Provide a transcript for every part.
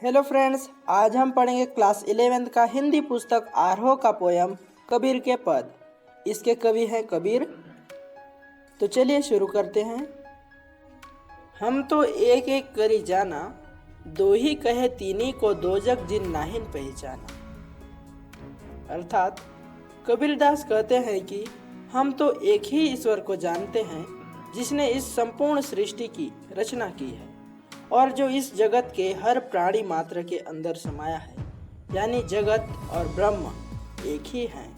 Hello friends, आज हम पढ़ेंगे क्लास 11th का हिंदी पुस्तक आरोह का पोयम कबीर के पद। इसके कवि हैं कबीर। तो चलिए शुरू करते हैं। हम तो एक एक करी जाना, दो ही कहे तीनी को दो जग जिन नाहिन पहचाना। अर्थात कबीरदास कहते हैं कि हम तो एक ही ईश्वर को जानते हैं जिसने इस संपूर्ण सृष्टि की रचना की है और जो इस जगत के हर प्राणी मात्र के अंदर समाया है, यानी जगत और ब्रह्म एक ही हैं।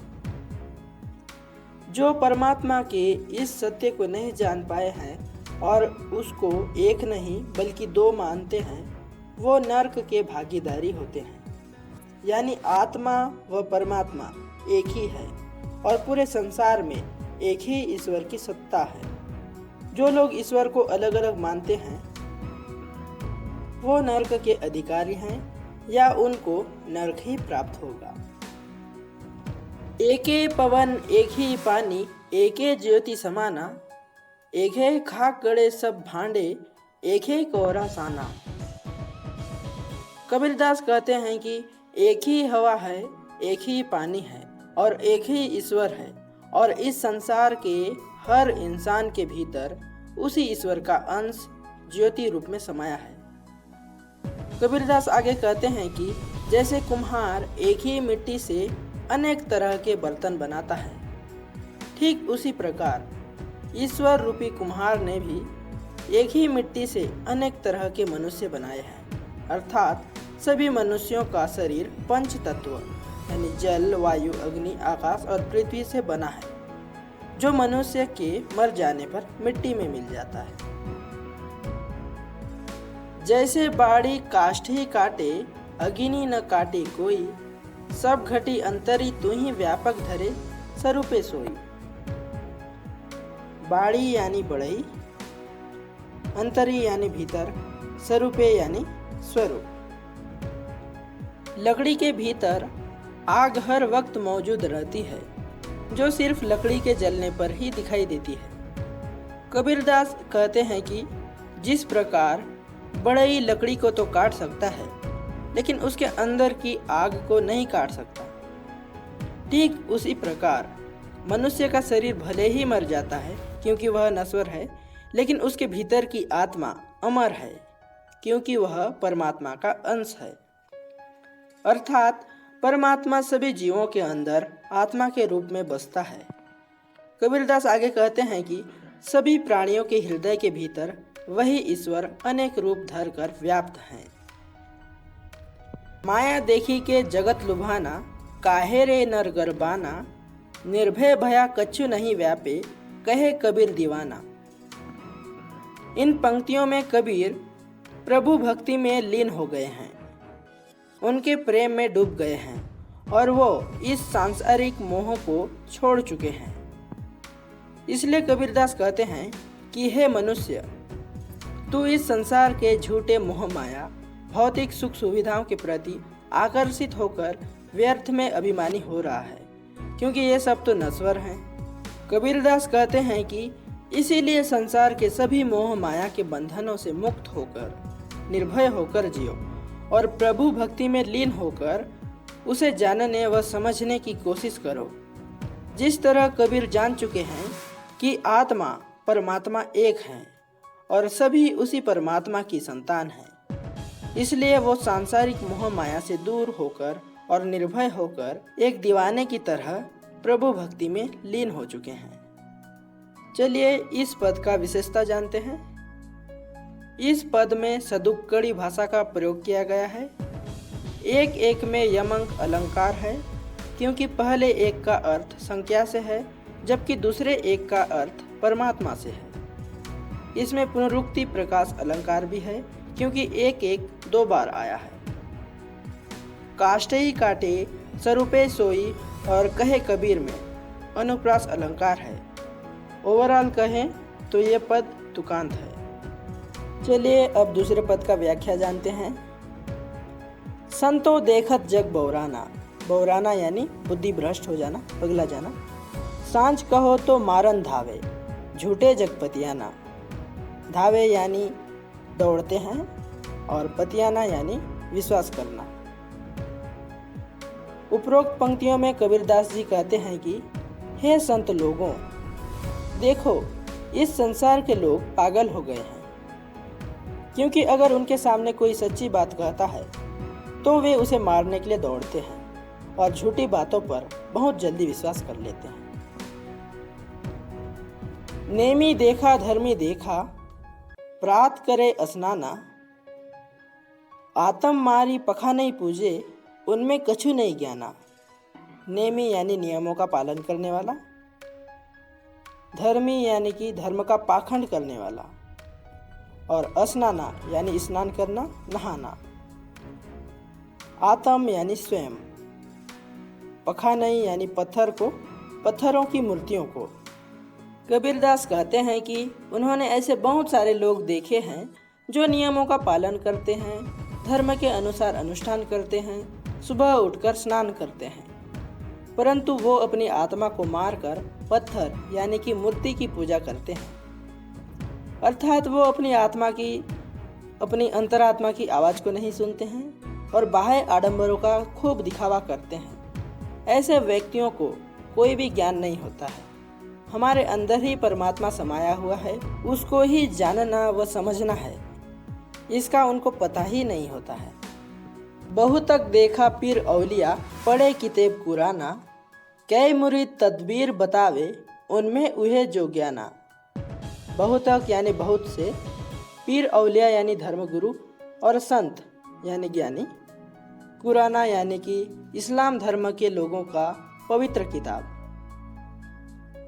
जो परमात्मा के इस सत्य को नहीं जान पाए हैं और उसको एक नहीं बल्कि दो मानते हैं, वो नरक के भागीदारी होते हैं। यानी आत्मा व परमात्मा एक ही है और पूरे संसार में एक ही ईश्वर की सत्ता है। जो लोग ईश्वर को अलग अलग मानते हैं वो नरक के अधिकारी हैं या उनको नरक ही प्राप्त होगा। एके पवन एक ही पानी, एके ज्योति समाना, एके खाक गड़े सब भांडे, एके कोहरा साना। कबीरदास कहते हैं कि एक ही हवा है, एक ही पानी है और एक ही ईश्वर है और इस संसार के हर इंसान के भीतर उसी ईश्वर का अंश ज्योति रूप में समाया है। कबीरदास आगे कहते हैं कि जैसे कुम्हार एक ही मिट्टी से अनेक तरह के बर्तन बनाता है, ठीक उसी प्रकार ईश्वर रूपी कुम्हार ने भी एक ही मिट्टी से अनेक तरह के मनुष्य बनाए हैं। अर्थात सभी मनुष्यों का शरीर पंच तत्व यानी जल, वायु, अग्नि, आकाश और पृथ्वी से बना है, जो मनुष्य के मर जाने पर मिट्टी में मिल जाता है। जैसे बाड़ी काष्ठ ही काटे, अगिनी न काटे कोई, सब घटी अंतरी तू ही व्यापक धरे, स्वरूपे सोई। बाड़ी यानी बढ़ई, अंतरी यानी भीतर, स्वरूपे यानी स्वरूप। लकड़ी के भीतर आग हर वक्त मौजूद रहती है, जो सिर्फ लकड़ी के जलने पर ही दिखाई देती है। कबीरदास कहते हैं कि जिस प्रकार बढ़ई लकड़ी को तो काट सकता है लेकिन उसके अंदर की आग को नहीं काट सकता, ठीक उसी प्रकार मनुष्य का शरीर भले ही मर जाता है क्योंकि वह नश्वर है, लेकिन उसके भीतर की आत्मा अमर है क्योंकि वह परमात्मा का अंश है। अर्थात परमात्मा सभी जीवों के अंदर आत्मा के रूप में बसता है। कबीरदास आगे कहते हैं कि सभी प्राणियों के हृदय के भीतर वही ईश्वर अनेक रूप धर कर व्याप्त हैं। माया देखी के जगत लुभाना, काहे रे नर गरबाना, निर्भय भया कछु नहीं व्यापे, कहे कबीर दीवाना। इन पंक्तियों में कबीर प्रभु भक्ति में लीन हो गए हैं, उनके प्रेम में डूब गए हैं और वो इस सांसारिक मोह को छोड़ चुके हैं। इसलिए कबीरदास कहते हैं कि हे मनुष्य, तू इस संसार के झूठे मोह माया भौतिक सुख सुविधाओं के प्रति आकर्षित होकर व्यर्थ में अभिमानी हो रहा है, क्योंकि ये सब तो नश्वर हैं। कबीरदास कहते हैं कि इसीलिए संसार के सभी मोह माया के बंधनों से मुक्त होकर निर्भय होकर जियो और प्रभु भक्ति में लीन होकर उसे जानने व समझने की कोशिश करो। जिस तरह कबीर जान चुके हैं कि आत्मा परमात्मा एक है और सभी उसी परमात्मा की संतान हैं, इसलिए वो सांसारिक मोह माया से दूर होकर और निर्भय होकर एक दीवाने की तरह प्रभु भक्ति में लीन हो चुके हैं। चलिए इस पद का विशेषता जानते हैं। इस पद में सदुक्कड़ी भाषा का प्रयोग किया गया है। एक एक में यमक अलंकार है, क्योंकि पहले एक का अर्थ संज्ञा से है जबकि दूसरे एक का अर्थ परमात्मा से है। इसमें पुनरुक्ति प्रकाश अलंकार भी है, क्योंकि एक एक दो बार आया है। काष्ठ ही काटे, स्वरूपे सोई और कहे कबीर में अनुप्रास अलंकार है। ओवरऑल कहें तो ये पद तुकांत है। चलिए अब दूसरे पद का व्याख्या जानते हैं। संतो देखत जग बौराना, बौराना यानी बुद्धि भ्रष्ट हो जाना, पगला जाना। सांझ कहो तो मारन धावे, झूठे जगपतियाना। धावे यानी दौड़ते हैं और पतियाना यानी विश्वास करना। उपरोक्त पंक्तियों में कबीरदास जी कहते हैं कि हे संत लोगों, देखो इस संसार के लोग पागल हो गए हैं, क्योंकि अगर उनके सामने कोई सच्ची बात कहता है तो वे उसे मारने के लिए दौड़ते हैं और झूठी बातों पर बहुत जल्दी विश्वास कर लेते हैं। नेमी देखा धर्मी देखा, प्रात करे स्नाना, आत्म मारी पखा नहीं पूजे, उनमें कछु नहीं ज्ञाना। नेमी यानी नियमों का पालन करने वाला, धर्मी यानी कि धर्म का पाखंड करने वाला, और स्नाना यानी स्नान करना, नहाना। आत्म यानी स्वयं, पखानई यानी पत्थरों की मूर्तियों को। कबीरदास कहते हैं कि उन्होंने ऐसे बहुत सारे लोग देखे हैं जो नियमों का पालन करते हैं, धर्म के अनुसार अनुष्ठान करते हैं, सुबह उठकर स्नान करते हैं, परंतु वो अपनी आत्मा को मारकर पत्थर यानी कि मूर्ति की पूजा करते हैं। अर्थात वो अपनी अंतरात्मा की आवाज़ को नहीं सुनते हैं और बाह्य आडंबरों का खूब दिखावा करते हैं। ऐसे व्यक्तियों को कोई भी ज्ञान नहीं होता है। हमारे अंदर ही परमात्मा समाया हुआ है, उसको ही जानना व समझना है, इसका उनको पता ही नहीं होता है। बहुतक देखा पीर औलिया, पढ़े किताब कुराना, कई मुरीद तदबीर बतावे, उनमें उहे जो ज्ञाना। बहुतक यानी बहुत से, पीर औलिया यानी धर्मगुरु, और संत यानी ज्ञानी, कुराना यानी कि इस्लाम धर्म के लोगों का पवित्र किताब,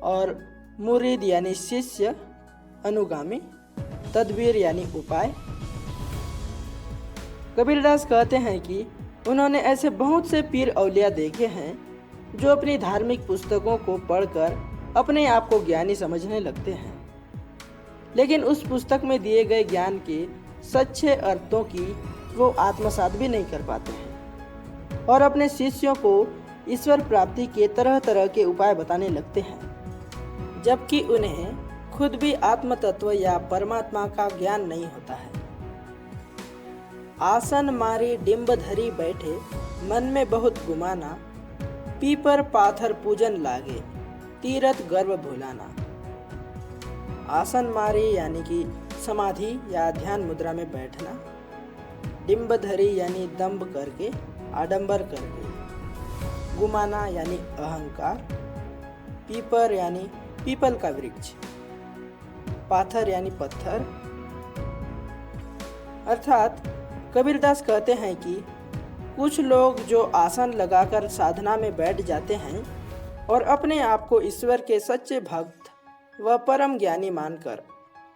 और मुरीद यानी शिष्य, अनुगामी, तदबीर यानी उपाय। कबीरदास कहते हैं कि उन्होंने ऐसे बहुत से पीर औलिया देखे हैं जो अपनी धार्मिक पुस्तकों को पढ़कर अपने आप को ज्ञानी समझने लगते हैं, लेकिन उस पुस्तक में दिए गए ज्ञान के सच्चे अर्थों की वो आत्मसात भी नहीं कर पाते हैं और अपने शिष्यों को ईश्वर प्राप्ति के तरह तरह के उपाय बताने लगते हैं, जबकि उन्हें खुद भी आत्म तत्व या परमात्मा का ज्ञान नहीं होता है। आसन मारी डिम्ब धरी बैठे, मन में बहुत गुमाना, पीपर पाथर पूजन लागे, तीरथ गर्व भुलाना। आसन मारी यानी कि समाधि या ध्यान मुद्रा में बैठना, डिम्ब धरी यानी दंभ करके, आडंबर करके, गुमाना यानी अहंकार, पीपर यानी पीपल का वृक्ष, पाथर यानी पत्थर। अर्थात कबीरदास कहते हैं कि कुछ लोग जो आसन लगाकर साधना में बैठ जाते हैं और अपने आप को ईश्वर के सच्चे भक्त व परम ज्ञानी मानकर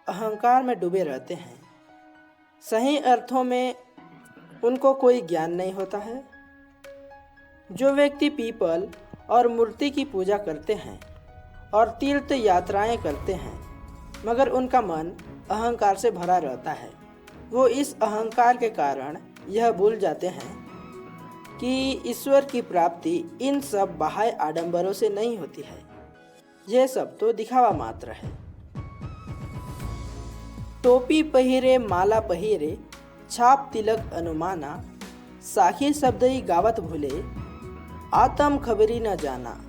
अहंकार में डूबे रहते हैं। सही अर्थों में उनको कोई ज्ञान नहीं होता है। जो व्यक्ति पीपल और मूर्ति की पूजा करते हैं और तीर्थ यात्राएं करते हैं, मगर उनका मन अहंकार से भरा रहता है, वो इस अहंकार के कारण यह भूल जाते हैं कि ईश्वर की प्राप्ति इन सब बाह्य आडंबरों से नहीं होती है, यह सब तो दिखावा मात्र है। टोपी पहिरे माला पहिरे, छाप तिलक अनुमाना, साखी शब्दई गावत भूले, आत्म खबरी न जाना।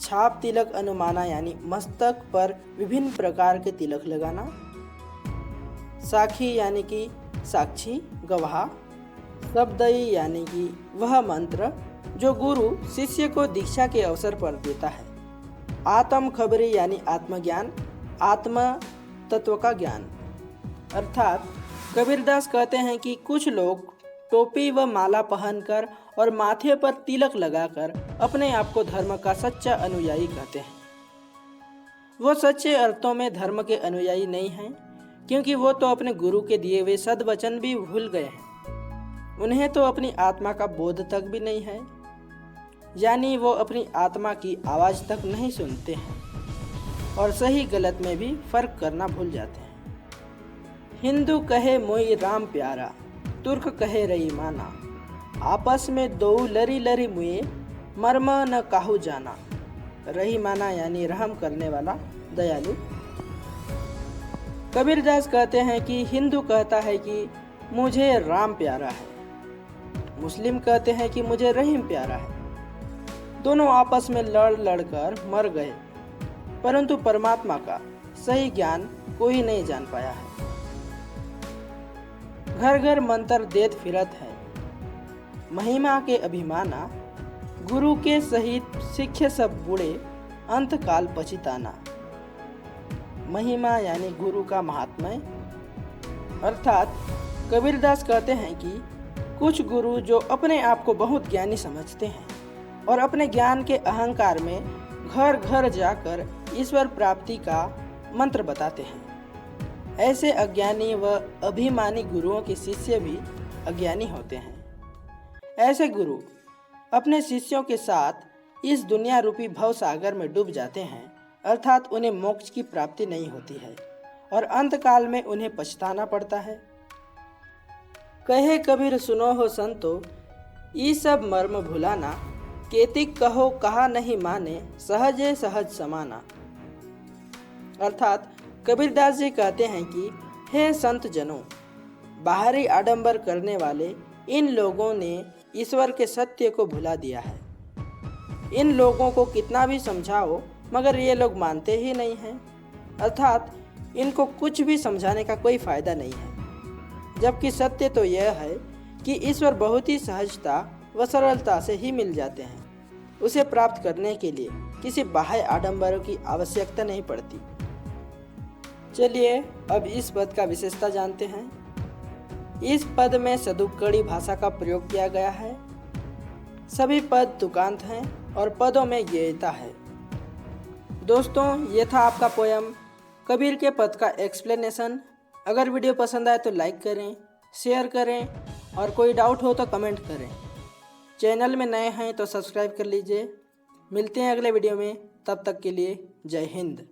छाप तिलक अनुमाना यानी मस्तक पर विभिन्न प्रकार के तिलक लगाना, साखी यानी कि साक्षी, गवाह, शब्दई यानी कि वह मंत्र जो गुरु शिष्य को दीक्षा के अवसर पर देता है, आत्म खबरी यानी आत्मज्ञान, आत्म तत्व का ज्ञान। अर्थात कबीरदास कहते हैं कि कुछ लोग टोपी व माला पहनकर और माथे पर तिलक लगाकर अपने आप को धर्म का सच्चा अनुयायी कहते हैं। वो सच्चे अर्थों में धर्म के अनुयायी नहीं हैं, क्योंकि वो तो अपने गुरु के दिए हुए सद्वचन भी भूल गए हैं। उन्हें तो अपनी आत्मा का बोध तक भी नहीं है, यानी वो अपनी आत्मा की आवाज़ तक नहीं सुनते हैं और सही गलत में भी फर्क करना भूल जाते हैं। हिंदू कहे मोई राम प्यारा, तुर्क कहे रही माना, आपस में दो लरी लरी मुए, मर्म न काहू जाना। रही माना यानी रहम करने वाला, दयालु। कबीरदास कहते हैं कि हिंदू कहता है कि मुझे राम प्यारा है। मुस्लिम कहते हैं कि मुझे रहीम प्यारा है। दोनों आपस में लड़ लड़कर मर गए, परंतु परमात्मा का सही ज्ञान कोई नहीं जान पाया है। घर घर मंत्र देत फिरत है, महिमा के अभिमाना, गुरु के सहित सिक्खे सब बूढ़े, अंत काल पछिताना। महिमा यानी गुरु का महात्म्य, अर्थात कबीरदास कहते हैं कि कुछ गुरु जो अपने आप को बहुत ज्ञानी समझते हैं और अपने ज्ञान के अहंकार में घर घर जाकर ईश्वर प्राप्ति का मंत्र बताते हैं, ऐसे अज्ञानी व अभिमानी गुरुओं के शिष्य भी अज्ञानी होते हैं। ऐसे गुरु अपने शिष्यों के साथ इस दुनिया रूपी भव सागर में डूब जाते हैं, अर्थात उन्हें मोक्ष की प्राप्ति नहीं होती है और अंत काल में उन्हें पछताना पड़ता है। कहे कबीर सुनो हो संतो, ई सब मर्म भुलाना, केतिक कहो कहा नहीं माने, सहजे सहज समाना। अर्थात कबीरदास जी कहते हैं कि हे संत जनों, बाहरी आडंबर करने वाले इन लोगों ने ईश्वर के सत्य को भुला दिया है। इन लोगों को कितना भी समझाओ मगर ये लोग मानते ही नहीं हैं, अर्थात इनको कुछ भी समझाने का कोई फायदा नहीं है। जबकि सत्य तो यह है कि ईश्वर बहुत ही सहजता व सरलता से ही मिल जाते हैं। उसे प्राप्त करने के लिए किसी बाह्य आडंबरों की आवश्यकता नहीं पड़ती। चलिए अब इस पद का विशेषता जानते हैं। इस पद में सदुक्कड़ी भाषा का प्रयोग किया गया है। सभी पद तुकांत हैं और पदों में ज्ञेयता है। दोस्तों, ये था आपका पोयम कबीर के पद का एक्सप्लेनेशन। अगर वीडियो पसंद आए तो लाइक करें, शेयर करें और कोई डाउट हो तो कमेंट करें। चैनल में नए हैं तो सब्सक्राइब कर लीजिए। मिलते हैं अगले वीडियो में, तब तक के लिए जय हिंद।